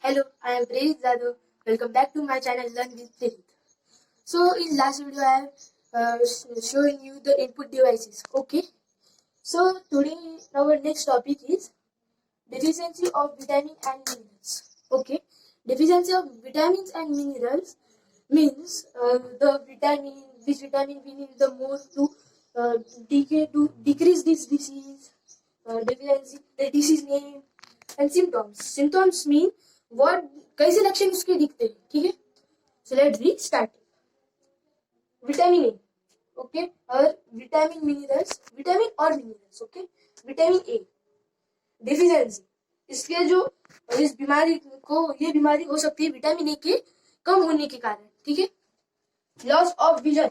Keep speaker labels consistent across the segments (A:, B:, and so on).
A: Hello, I am Prerit Jadhav. Welcome back to my channel Learn with Prerit. So in last video I have showing you the input devices. Okay. So today our next topic is deficiency of vitamin and minerals. Okay. Deficiency of vitamins and minerals means the vitamin, which vitamin we need the more to decrease this disease. Deficiency, the disease name and symptoms. Symptoms mean what कैसे लक्षण उसके दिखते हैं. ठीक है. So let's be starting. Vitamin A. Okay. और vitamin minerals, vitamin और minerals. Okay. Vitamin A deficiency, इसके जो इस बीमारी को, ये बीमारी हो सकती है विटामिन ए के कम होने के कारण. ठीक है. लॉस ऑफ विजन,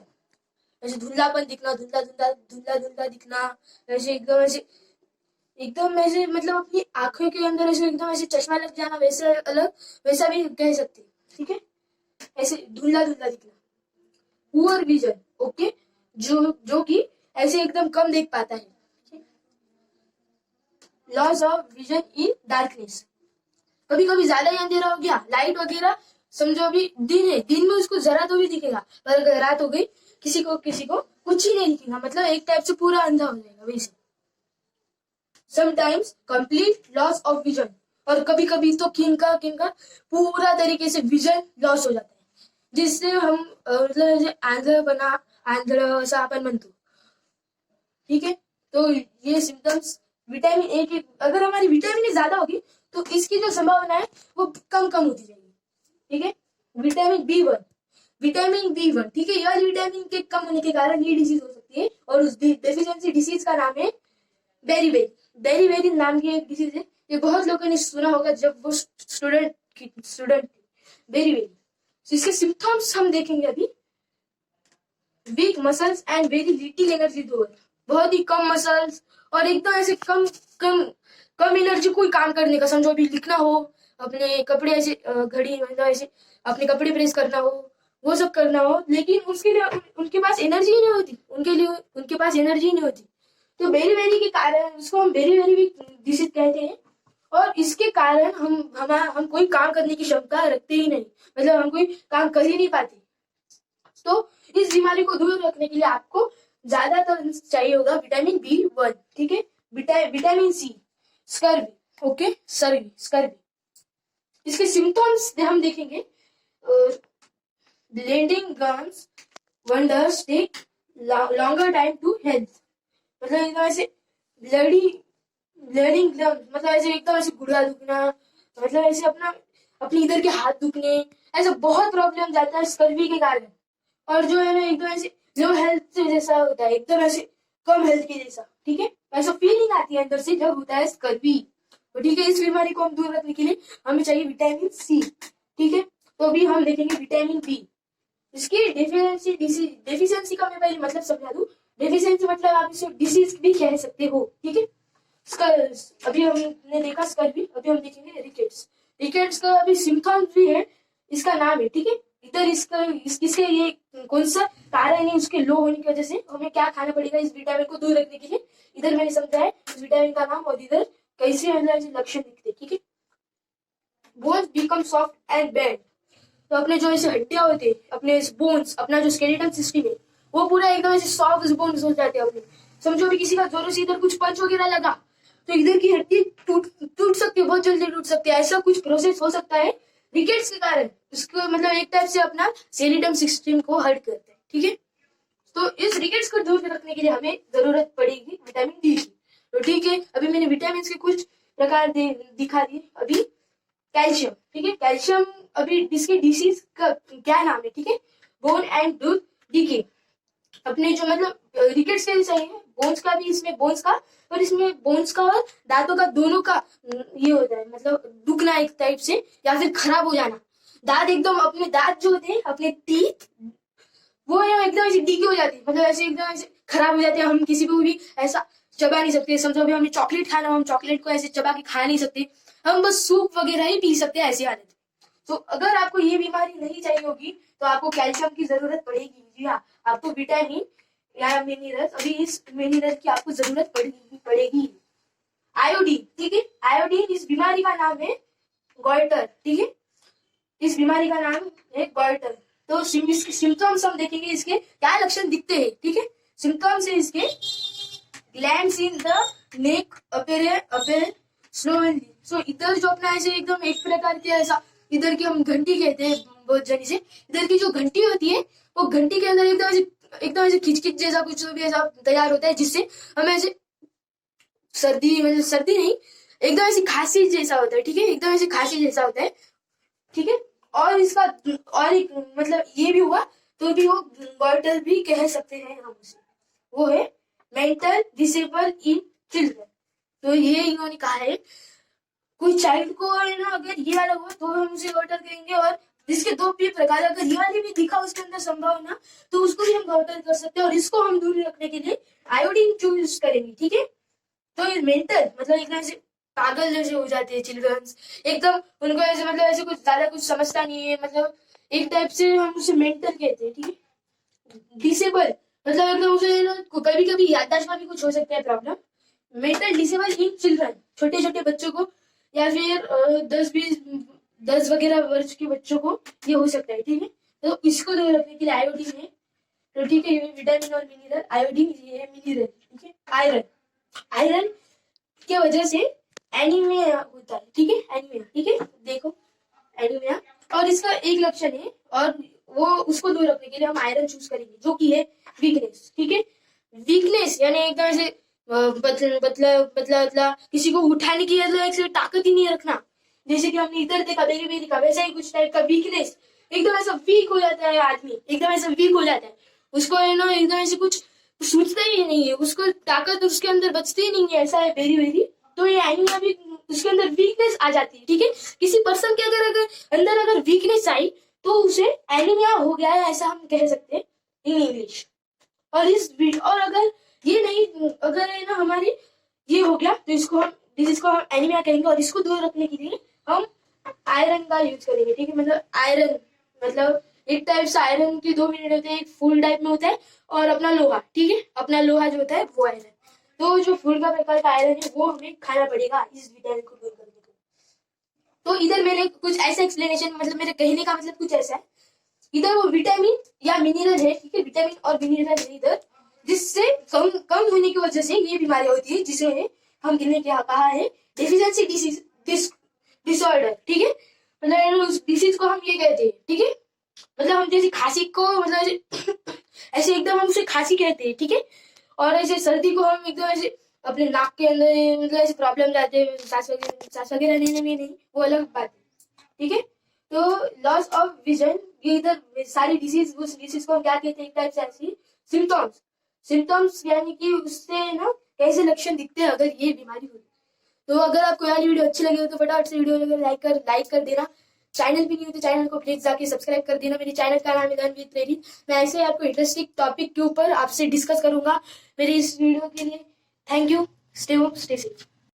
A: ऐसे धुंधलापन दिखना, धुंधला दिखना, ऐसे एकदम ऐसे मतलब अपनी आंखों के अंदर ऐसे एकदम ऐसे चश्मा लग जाना, वैसे अलग वैसा भी कह सकते हैं. ठीक है. ऐसे धुंधला दिखना. Poor vision. ओके. जो कि ऐसे एकदम कम देख पाता है. Loss of vision in darkness, कभी कभी ज्यादा ही अंधेरा हो गया, लाइट वगैरह, समझो अभी दिन है, दिन में उसको जरा तो भी दिखेगा, पर अगर रात हो गई किसी को कुछ ही नहीं दिखेगा, मतलब एक टाइप से पूरा अंधा हो जाएगा वैसे. Sometimes complete loss of vision, और कभी कभी तो किनका पूरा तरीके से विजन लॉस हो जाता है, जिससे हम मतलब आंध्र असा आपण म्हणतो. ठीक है. तो ये सिम्टम्स विटामिन ए की, अगर हमारी विटामिन ए ज्यादा होगी तो इसकी जो संभावना है वो कम होती जाएगी. ठीक है. Vitamin B one. ठीक है. यह विटामिन के कम होने के कारण ये डिजीज हो सकती है, और उस डेफिशिएंसी डिसीज का नाम है बेरी नाम की एक डिसीज है. ये बहुत लोगों ने सुना होगा जब वो स्टूडेंट बेरी. इसके सिम्टम्स हम देखेंगे अभी. Week muscles and very little energy door, बहुत ही कम मसल्स और एकदम ऐसे कम एनर्जी कोई काम करने का. समझो अभी लिखना हो, अपने कपड़े ऐसे घड़ी मतलब ऐसे अपने कपड़े प्रेस करना हो, वो सब करना हो, लेकिन उसके लिए उनके पास एनर्जी ही नहीं होती. उनके पास एनर्जी नहीं होती. तो बेरी के कारण उसको हम बेरी डिसीज कहते हैं, और इसके कारण हम कोई काम करने की क्षमता रखते ही नहीं, मतलब हम कोई काम कर ही नहीं पाते. तो इस बीमारी को दूर रखने के लिए आपको ज्यादातर चाहिए होगा विटामिन बी1. ठीक है. Vitamin C, scurvy. Okay. Scurvy. इसके सिम्टम्स हम देखेंगे. Bleeding gums wonders take longer time to health, मतलब एकदम ऐसे ब्लीडिंग गम्स, मतलब ऐसे एकदम ऐसे गुड़गा दुखना, मतलब ऐसे अपने इधर के हाथ दुखने, ऐसा बहुत प्रॉब्लम जाता है स्कर्वी के कारण. और जो है ना एकदम ऐसे लो हेल्थ जैसा होता है, एकदम ऐसे कम हेल्थ के जैसा. ठीक है. ऐसा फीलिंग आती है अंदर से जब होता है स्कर्वी. तो ठीक है. इस बीमारी को हम दूर रखने के लिए हमें चाहिए विटामिन सी. ठीक है. तो अभी हम देखेंगे विटामिन बी. इसकी डेफिशिएंसी का मैं पहले मतलब समझा दूं. डेफिशिएंसी मतलब आप इसे डिसीज भी कह सकते हो. ठीक है. अभी हमने देखा स्कर्वी, अभी हम देखेंगे रिकेट्स का अभी सिम्टम्स भी है, इसका नाम है. ठीक है. इधर इसके ये कौन सा कारण है उसके लो होने की वजह से हमें क्या खाना पड़ेगा इस विटामिन को दूर रखने के लिए, इधर मैंने समझा है इस विटामिन का नाम, और इधर कैसे लक्षण दिखते. ठीक है. Bones become soft and bend, तो अपने जो ऐसे हड्डियां होते हैं, अपने बोन्स, अपना जो स्केलेटन सिस्टम है वो पूरा एकदम ऐसे सॉफ्ट बोन्स हो जाते हैं अपने. समझो भी किसी का जोरों से इधर कुछ पंच वगैरह लगा तो इधर की हड्डी टूट सकती है, बहुत जल्दी टूट सकती है. ऐसा कुछ प्रोसेस हो सकता है रिकेट्स के कारण. इसको मतलब एक टाइप से अपना स्केलेटन सिस्टम को हर्ट करते हैं. ठीक है. तो इस रिकेट्स को दूर रखने के लिए हमें जरूरत पड़ेगी विटामिन डी की. तो ठीक है. अभी मैंने विटामिन के कुछ प्रकार दिखा दिए. अभी कैल्शियम. ठीक है. कैल्शियम अभी इसके डिसीज का क्या नाम है. ठीक है. बोन एंड टूथ डीके, अपने जो मतलब रिकेट्स के जैसा है, बोन्स का भी, इसमें बोन्स का, और इसमें बोन्स का और दांतों का दोनों का ये होता है, मतलब दुखना एक टाइप से, या फिर खराब हो जाना. दांत एकदम, अपने दांत जो होते हैं, अपने टीथ, वो एकदम ऐसे डीके हो जाते हैं, मतलब ऐसे एकदम ऐसे खराब हो जाते हैं. हम किसी को भी ऐसा चबा नहीं सकते. समझो अभी हमें चॉकलेट खाना, हम चॉकलेट को ऐसे चबा के खा नहीं सकते, हम बस सूप वगैरह ही पी सकते हैं, ऐसी आदत. तो अगर आपको ये बीमारी नहीं चाहिए होगी तो आपको कैल्शियम की जरूरत पड़ेगी. जी हाँ. आपको विटामिन या मिनरल्स, अभी इस मिनरल की आपको जरूरत पड़ेगी. आयोडीन. ठीक है. आयोडीन इस बीमारी का नाम है गॉइटर, ठीक है, इस बीमारी का नाम है गॉइटर। तो इसके सिम्टम्स हम देखेंगे, इसके क्या लक्षण दिखते हैं, ठीक है। सिम्टम्स है इसके, glands in the neck appear slowly. So इधर जो अपना ऐसे एकदम एक प्रकार के ऐसा, इधर की हम घंटी कहते हैं बहुत जनी से, इधर की जो घंटी होती है वो घंटी के अंदर एकदम ऐसे खिचखिच जैसा कुछ भी ऐसा तैयार होता है, जिससे हमें ऐसे सर्दी, मतलब सर्दी नहीं, एकदम ऐसी खांसी जैसा होता है, ठीक है, एकदम ऐसे खांसी जैसा होता है, ठीक है। और इसका और एक मतलब ये भी हुआ तो भी वो गॉइटर भी कह सकते हैं हम उसे, वो है मेंटल डिसेबल इन चिल्ड्रन। तो ये इन्होंने कहा है, कोई चाइल्ड को है ना अगर ये वाला हुआ तो हम उसे गॉइटर कहेंगे, और जिसके दो भी प्रकार, अगर ये वाली भी दिखा उसके अंदर संभावना, तो उसको भी हम गॉइटर कर सकते हैं, और इसको हम दूर रखने के लिए आयोडीन चूज करेंगे, ठीक है। तो ये मेंटल मतलब एकदम ऐसे पागल जैसे हो जाते हैं चिल्ड्रंस, एकदम उनको ऐसे मतलब ऐसे कुछ ज्यादा कुछ समझता नहीं है, मतलब एक टाइप से हम उसे मेंटल कहते हैं, ठीक है। डिसेबल मतलब एकदम उसे ना कभी कभी याददाश्त में भी कुछ हो सकता है problem. Mental disable in children, छोटे छोटे बच्चों को, या फिर 10 वगैरह वर्ष के बच्चों को ये हो सकता है, ठीक है। तो इसको दूर रखने के लिए आयोडीन है, तो ठीक है, ये विटामिन और मिनरल, आयोडीन ये है मिनरल, ठीक है। आयरन, आयरन के वजह से एनीमिया होता है, ठीक है, एनीमिया, ठीक है, देखो एनीमिया, और इसका एक लक्षण है, और वो उसको दूर रखने के लिए हम आयरन चूज करेंगे, जो कि है वीकनेस, ठीक है। वीकनेस यानी एकदम ऐसे बतला बतला बतला, किसी को उठाने की ऐसे ताकत ही नहीं रखना, जैसे कि हमने इधर देखा, बेरी बेरी का, वैसा ही कुछ टाइप का वीकनेस, एकदम ऐसा वीक हो जाता है आदमी, एकदम ऐसा वीक हो जाता है, उसको है ना एकदम ऐसे कुछ सोचता ही नहीं है, उसको ताकत उसके अंदर बचती ही नहीं है, ऐसा है वेरी वेरी। तो ये एनीमिया भी, उसके अंदर वीकनेस आ जाती है, ठीक है। किसी पर्सन के अंदर अगर वीकनेस आई तो उसे एनीमिया हो गया है, ऐसा हम कह सकते हैं इन इंग्लिश। और अगर ये नहीं, अगर है ना हमारी ये हो गया, तो इसको हम डिजीज को हम एनीमिया कहेंगे, और इसको दूर रखने के लिए हम आयरन का यूज करेंगे, ठीक है। मतलब आयरन मतलब एक टाइप से आयरन के 2 यूनिट होते हैं, एक फुल टाइप में होता है और अपना लोहा, ठीक है, अपना लोहा जो होता है वो आयरन। तो जो फुल का प्रकार का आयरन है वो हमें खाना पड़ेगा इस विटामिन को दूर करने के लिए। तो इधर मैंने कुछ ऐसा एक्सप्लेनेशन, मतलब मेरे कहने का मतलब कुछ ऐसा है, इधर वो विटामिन या मिनरल है, ठीक है, विटामिन और मिनरल है इधर, जिससे कम होने की वजह से ये बीमारी होती है, जिसे हम गिनने क्या कहा है डेफिशिएंसी डिसऑर्डर, ठीक है। मतलब उस डिसीज को हम ये कहते हैं, ठीक है। मतलब हम जैसे खांसी को मतलब ऐसे एकदम हम उसे खांसी कहते हैं, ठीक है। और ऐसे सर्दी को हम एकदम ऐसे अपने नाक के अंदर मतलब ऐसे प्रॉब्लम लाते हैं, सांस वगैरह लेने में नहीं, वो अलग बात है, ठीक है। तो लॉस ऑफ विजन, ये इधर सारी डिसीज, उस डिसीज को हम क्या कहते हैं, एक टाइप से ऐसी सिम्टम्स यानी कि उससे ना कैसे लक्षण दिखते हैं अगर ये बीमारी हो। तो अगर आपको यार वीडियो अच्छी लगी हो तो फटाफट से वीडियो लाइक कर देना, चैनल भी नहीं हो तो चैनल को प्लीज जाके सब्सक्राइब कर देना। मेरे चैनल का नाम है लर्न विद प्रेरित। मैं ऐसे आपको इंटरेस्टिंग टॉपिक के ऊपर आपसे डिस्कस करूंगा मेरे इस वीडियो के लिए। Thank you, stay home stay safe.